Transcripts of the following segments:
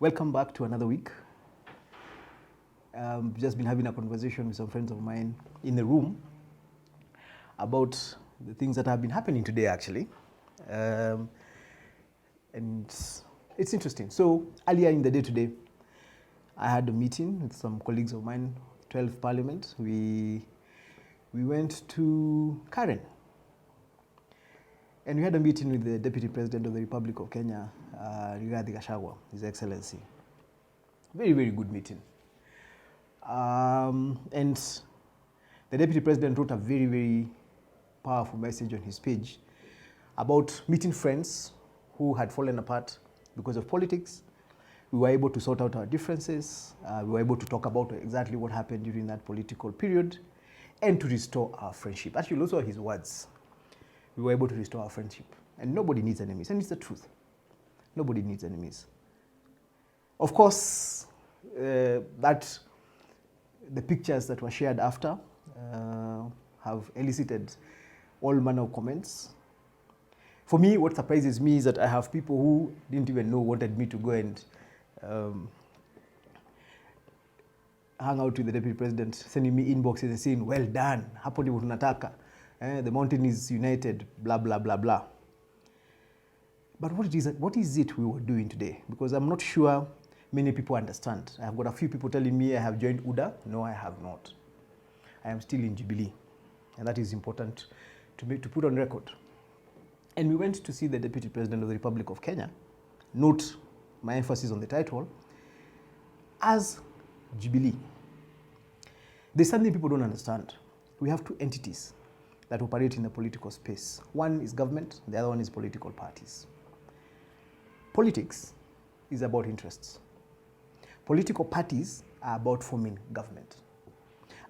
Welcome back to another week. Just been having a conversation with some friends of mine in the room about the things that have been happening today, actually. And it's interesting. So earlier in the day today, I had a meeting with some colleagues of mine, 12th Parliament. We went to Karen. And we had a meeting with the Deputy President of the Republic of Kenya, Jubilee-Kenya, His Excellency. Very, very good meeting. And the Deputy President wrote a very, very powerful message on his page about meeting friends who had fallen apart because of politics. We were able to sort out our differences. We were able to talk about exactly what happened during that political period and to restore our friendship. Actually, those were his words. We were able to restore our friendship. And nobody needs enemies. And it's the truth. Nobody needs enemies. Of course, the pictures that were shared after have elicited all manner of comments. For me, what surprises me is that I have people who didn't even know wanted me to go and hang out with the Deputy President, sending me inboxes and saying, well done, hapo ndivyo tunataka. The mountain is united, blah, blah, blah, blah. But what is it we were doing today? Because I'm not sure many people understand. I have got a few people telling me I have joined UDA. No, I have not. I am still in Jubilee. And that is important to put on record. And we went to see the Deputy President of the Republic of Kenya. Note my emphasis on the title, as Jubilee. There's something people don't understand. We have two entities that operate in the political space. One is government, the other one is political parties. Politics is about interests. Political parties are about forming government.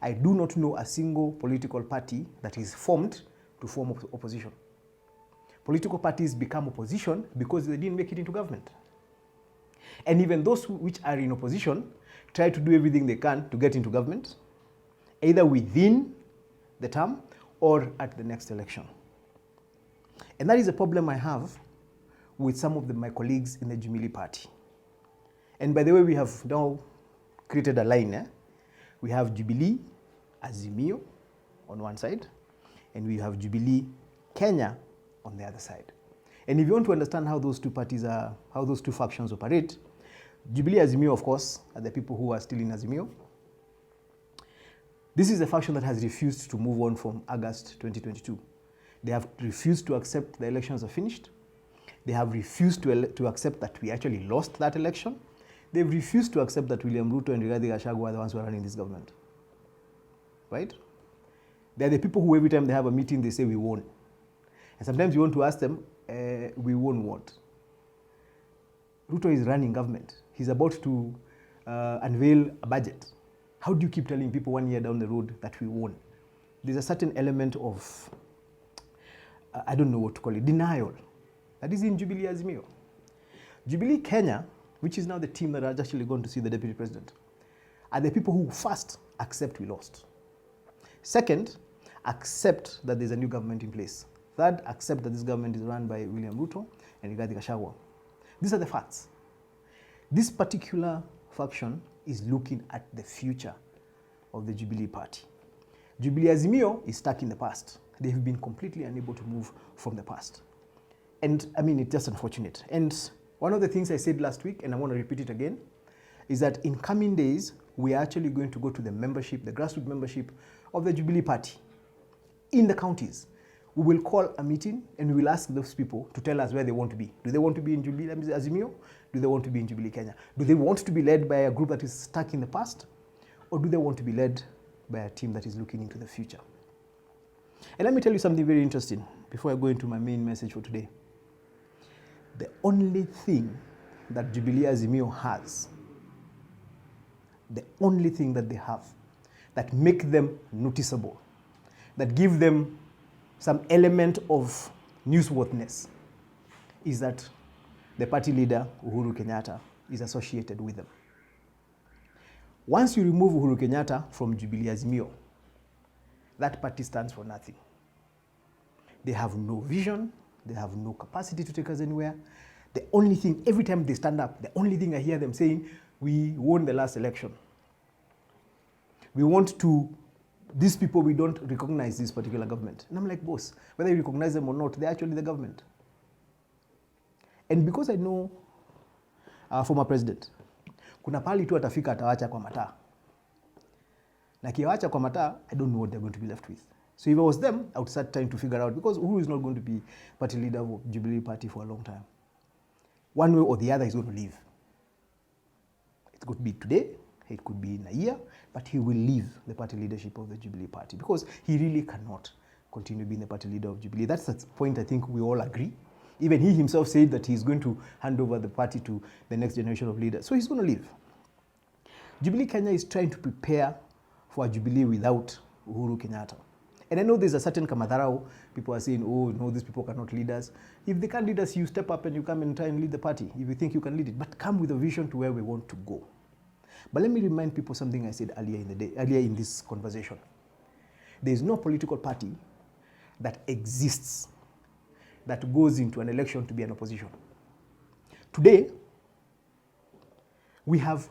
I do not know a single political party that is formed to form opposition. Political parties become opposition because they didn't make it into government. And even those which are in opposition try to do everything they can to get into government, either within the term or at the next election. And that is a problem I have with some of my colleagues in the Jubilee Party. And by the way, we have now created a line. We have Jubilee-Azimio on one side, and we have Jubilee-Kenya on the other side. And if you want to understand how those two parties are, how those two factions operate, Jubilee-Azimio, of course, are the people who are still in Azimio. This is a faction that has refused to move on from August 2022. They have refused to accept the elections are finished. They have refused to accept that we actually lost that election. They've refused to accept that William Ruto and Rigathi are the ones who are running this government. Right? They're the people who every time they have a meeting, they say we won. And sometimes you want to ask them, we won what? Ruto is running government. He's about to unveil a budget. How do you keep telling people 1 year down the road that we won? There's a certain element of, I don't know what to call it, denial. That is in Jubilee-Azimio. Jubilee-Kenya, which is now the team that are actually going to see the Deputy President, are the people who first accept we lost. Second, accept that there's a new government in place. Third, accept that this government is run by William Ruto and Rigathi. These are the facts. This particular faction is looking at the future of the Jubilee Party. Jubilee-Azimio is stuck in the past. They have been completely unable to move from the past. And I mean, it's just unfortunate. And one of the things I said last week, and I want to repeat it again, is that in coming days, we are actually going to go to the membership, the grassroots membership of the Jubilee Party in the counties. We will call a meeting and we will ask those people to tell us where they want to be. Do they want to be in Jubilee-Azimio? Do they want to be in Jubilee-Kenya? Do they want to be led by a group that is stuck in the past? Or do they want to be led by a team that is looking into the future? And let me tell you something very interesting before I go into my main message for today. The only thing that Jubilee-Azimio has, the only thing that they have that make them noticeable, that give them some element of newsworthiness, is that the party leader, Uhuru Kenyatta, is associated with them. Once you remove Uhuru Kenyatta from Jubilee-Azimio, that party stands for nothing. They have no vision, they have no capacity to take us anywhere. The only thing, every time they stand up, the only thing I hear them saying, we won the last election. We want to, these people, we don't recognize this particular government. And I'm like, boss, whether you recognize them or not, they're actually the government. And because I know our former president, kuna pali tu atafika atawacha kwa mataa. Na kiwacha kwa mataa, I don't know what they're going to be left with. So if I was them, I would start trying to figure out, because Uhuru is not going to be party leader of Jubilee Party for a long time. One way or the other, he's going to leave. It could be today, it could be in a year, but he will leave the party leadership of the Jubilee Party because he really cannot continue being the party leader of Jubilee. That's the point I think we all agree. Even he himself said that he's going to hand over the party to the next generation of leaders. So he's going to leave. Jubilee-Kenya is trying to prepare for a Jubilee without Uhuru Kenyatta. And I know there's a certain kamadharau. People are saying, oh, no, these people cannot lead us. If they can't lead us, you step up and you come and try and lead the party if you think you can lead it. But come with a vision to where we want to go. But let me remind people something I said earlier in this conversation. There is no political party that exists that goes into an election to be an opposition. Today, we have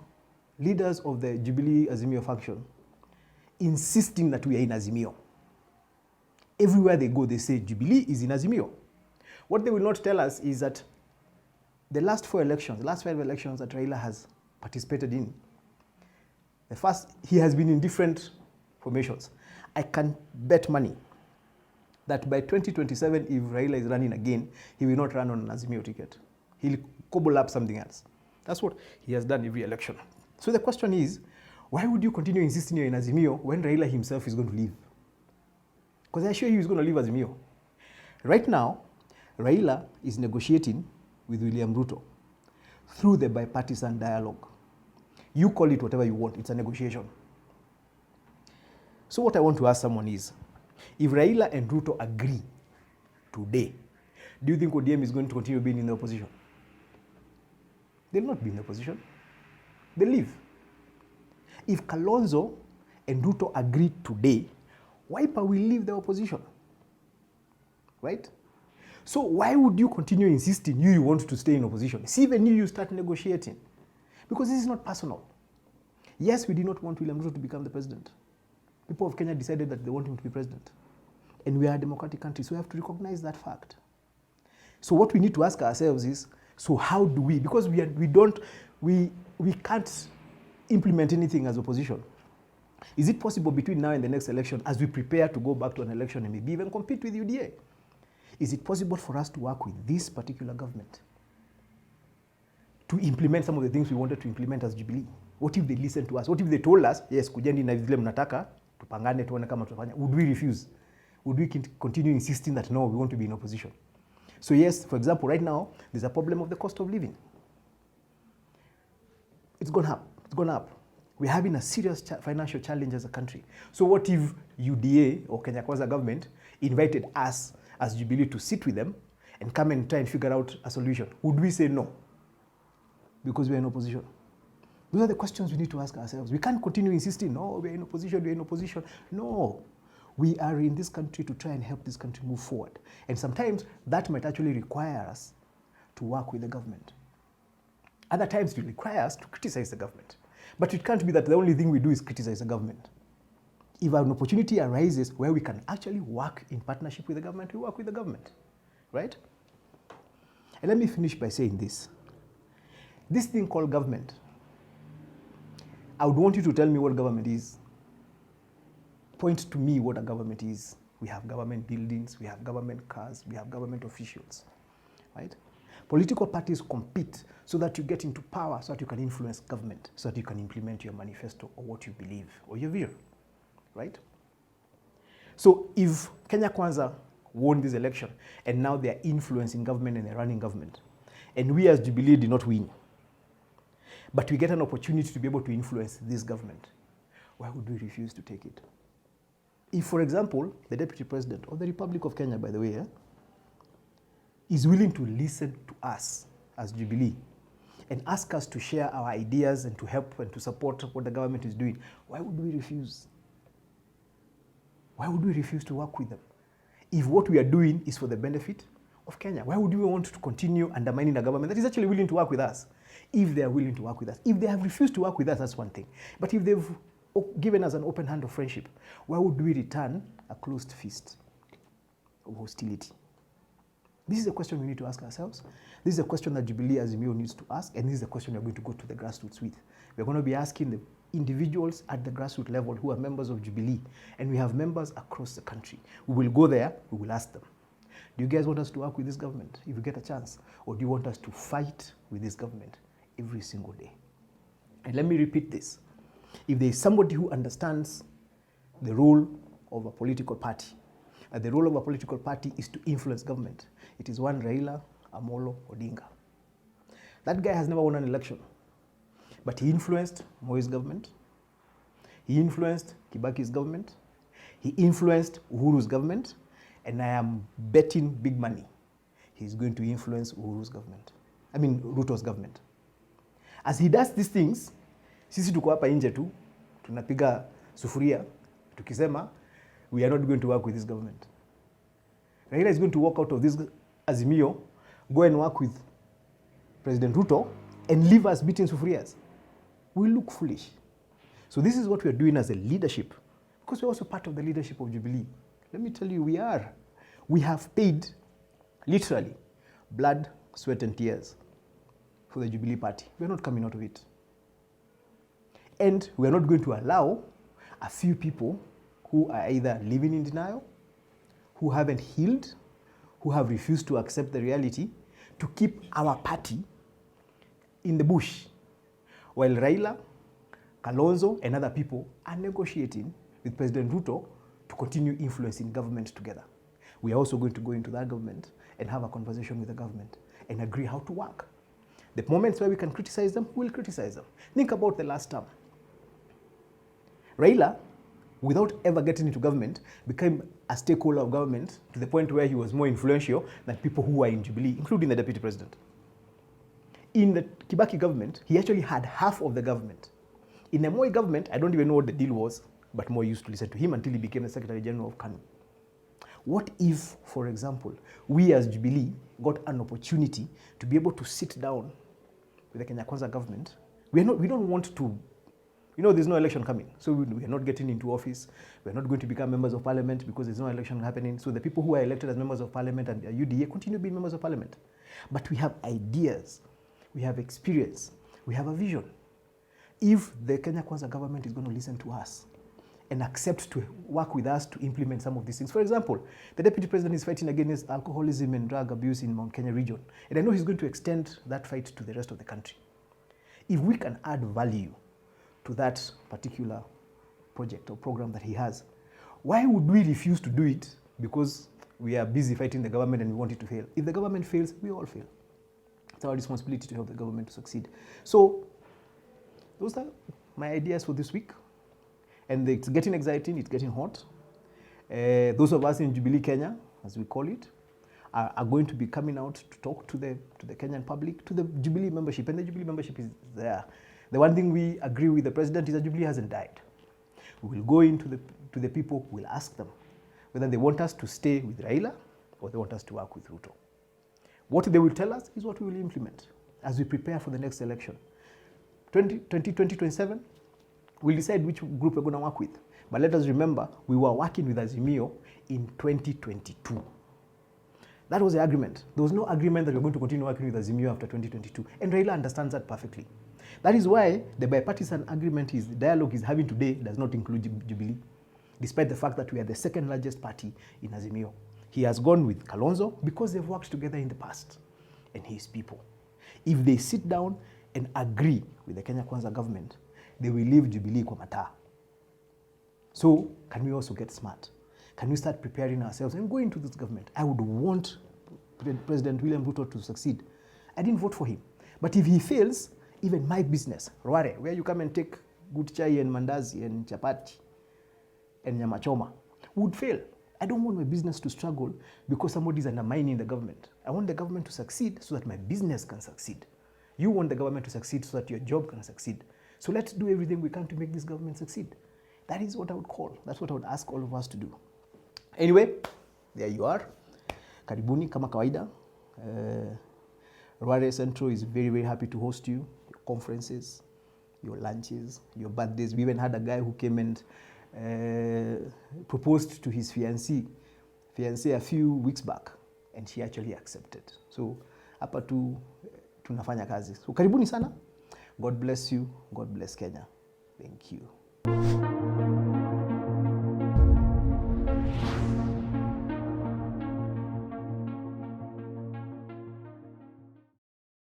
leaders of the Jubilee-Azimio faction insisting that we are in Azimio. Everywhere they go, they say Jubilee is in Azimio. What they will not tell us is that the last 5 elections that Raila has participated in, the first, he has been in different formations. I can bet money that by 2027, if Raila is running again, he will not run on an Azimio ticket. He'll cobble up something else. That's what he has done every election. So the question is, why would you continue insisting you're in Azimio when Raila himself is going to leave? Because I assure you he's going to leave Azimio. Right now, Raila is negotiating with William Ruto through the bipartisan dialogue. You call it whatever you want, it's a negotiation. So what I want to ask someone is, if Raila and Ruto agree today, do you think ODM is going to continue being in the opposition? They'll not be in the opposition. They'll leave. If Kalonzo and Ruto agree today, Wiper will leave the opposition, right? So why would you continue insisting you want to stay in opposition? See, even you start negotiating. Because this is not personal. Yes, we did not want William Ruto to become the president. People of Kenya decided that they want him to be president. And we are a democratic country, so we have to recognize that fact. So what we need to ask ourselves is, so how do we, because we can't implement anything as opposition. Is it possible between now and the next election, as we prepare to go back to an election and maybe even compete with UDA, is it possible for us to work with this particular government to implement some of the things we wanted to implement as Jubilee? What if they listened to us? What if they told us, yes, kujeni na vile mnataka, tupangane tuone kama tutafanya? Would we refuse? Would we continue insisting that no, we want to be in opposition? So yes, for example, right now, there's a problem of the cost of living. It's gone up. It's gone up. We're having a serious financial challenge as a country. So what if UDA or Kenya Kwanza government invited us as Jubilee to sit with them and come and try and figure out a solution? Would we say no? Because we're in opposition. Those are the questions we need to ask ourselves. We can't continue insisting, no, we're in opposition, we're in opposition. No, we are in this country to try and help this country move forward. And sometimes that might actually require us to work with the government. Other times it will require us to criticize the government. But it can't be that the only thing we do is criticize the government. If an opportunity arises where we can actually work in partnership with the government, we work with the government, right? And let me finish by saying this. This thing called government, I would want you to tell me what government is. Point to me what a government is. We have government buildings, we have government cars, we have government officials, right? Political parties compete so that you get into power, so that you can influence government, so that you can implement your manifesto or what you believe or your view, right? So if Kenya Kwanza won this election and now they are influencing government and they're running government, and we as Jubilee did not win, but we get an opportunity to be able to influence this government, why would we refuse to take it? If, for example, the Deputy President of the Republic of Kenya, by the way, is willing to listen to us as Jubilee and ask us to share our ideas and to help and to support what the government is doing, why would we refuse? Why would we refuse to work with them? If what we are doing is for the benefit of Kenya. Why would we want to continue undermining a government that is actually willing to work with us? If they are willing to work with us. If they have refused to work with us, that's one thing. But if they've given us an open hand of friendship, why would we return a closed fist of hostility? This is a question we need to ask ourselves. This is a question that Jubilee-Azimio needs to ask, and this is a question we're going to go to the grassroots with. We're going to be asking the individuals at the grassroots level who are members of Jubilee, and we have members across the country. We will go there, we will ask them, do you guys want us to work with this government if you get a chance? Or do you want us to fight with this government every single day? And let me repeat this. If there is somebody who understands the role of a political party, and the role of a political party is to influence government, it is one Raila Amolo Odinga. That guy has never won an election, but he influenced Moi's government, he influenced Kibaki's government, he influenced Uhuru's government, and I am betting big money he's going to influence Uhuru's government. I mean Ruto's government. As he does these things, sisi tuko hapa nje tu, tunapiga sufuria, tukisema, we are not going to work with this government. Raila is going to walk out of this Azimio, go and work with President Ruto, and leave us beating sufurias. We look foolish. So this is what we are doing as a leadership, because we're also part of the leadership of Jubilee. Let me tell you, we are. We have paid, literally, blood, sweat, and tears for the Jubilee Party. We're not coming out of it. And we're not going to allow a few people who are either living in denial, who haven't healed, who have refused to accept the reality, to keep our party in the bush, while Raila, Kalonzo, and other people are negotiating with President Ruto to continue influencing government together. We are also going to go into that government and have a conversation with the government and agree how to work. The moments where we can criticize them, we'll criticize them. Think about the last term. Raila, without ever getting into government, became a stakeholder of government to the point where he was more influential than people who were in Jubilee, including the deputy president. In the Kibaki government, he actually had half of the government. In the Moi government, I don't even know what the deal was, but Moi used to listen to him until he became the Secretary General of KANU. What if, for example, we as Jubilee got an opportunity to be able to sit down with the Kenya Kwanza government? We don't want to, there's no election coming. So we are not getting into office. We're not going to become members of parliament because there's no election happening. So the people who are elected as members of parliament and UDA continue being members of parliament. But we have ideas, we have experience, we have a vision. If the Kenya Kwanza government is going to listen to us and accept to work with us to implement some of these things. For example, the deputy president is fighting against alcoholism and drug abuse in Mount Kenya region. And I know he's going to extend that fight to the rest of the country. If we can add value to that particular project or program that he has, why would we refuse to do it because we are busy fighting the government and we want it to fail? If the government fails, we all fail. It's our responsibility to help the government to succeed. So those are my ideas for this week. And it's getting exciting, it's getting hot. Those of us in Jubilee-Kenya, as we call it, are going to be coming out to talk to the Kenyan public, to the Jubilee membership, and the Jubilee membership is there. The one thing we agree with the president is that Jubilee hasn't died. We will go into to the people, we'll ask them whether they want us to stay with Raila or they want us to work with Ruto. What they will tell us is what we will implement as we prepare for the next election. 2027, we'll decide which group we're going to work with. But let us remember, we were working with Azimio in 2022. That was the agreement. There was no agreement that we're going to continue working with Azimio after 2022. And Raila understands that perfectly. That is why the bipartisan agreement the dialogue is having today does not include Jubilee, despite the fact that we are the second largest party in Azimio. He has gone with Kalonzo because they've worked together in the past, and his people. If they sit down and agree with the Kenya Kwanza government, they will leave Jubilee kwa mataa. So can we also get smart? Can we start preparing ourselves and go into this government? I would want President William Ruto to succeed. I didn't vote for him. But if he fails, even my business, Rware, where you come and take good chai and mandazi and chapati and nyama choma, would fail. I don't want my business to struggle because somebody is undermining the government. I want the government to succeed so that my business can succeed. You want the government to succeed so that your job can succeed. So let's do everything we can to make this government succeed. That is what I would call. That's what I would ask all of us to do. Anyway, there you are. Karibuni kama kawaida. Rware Central is very, very happy to host you, your conferences, your lunches, your birthdays. We even had a guy who came and proposed to his fiancée a few weeks back, and she actually accepted. So hapa tu tunafanya kazi. So karibuni sana. God bless you. God bless Kenya. Thank you.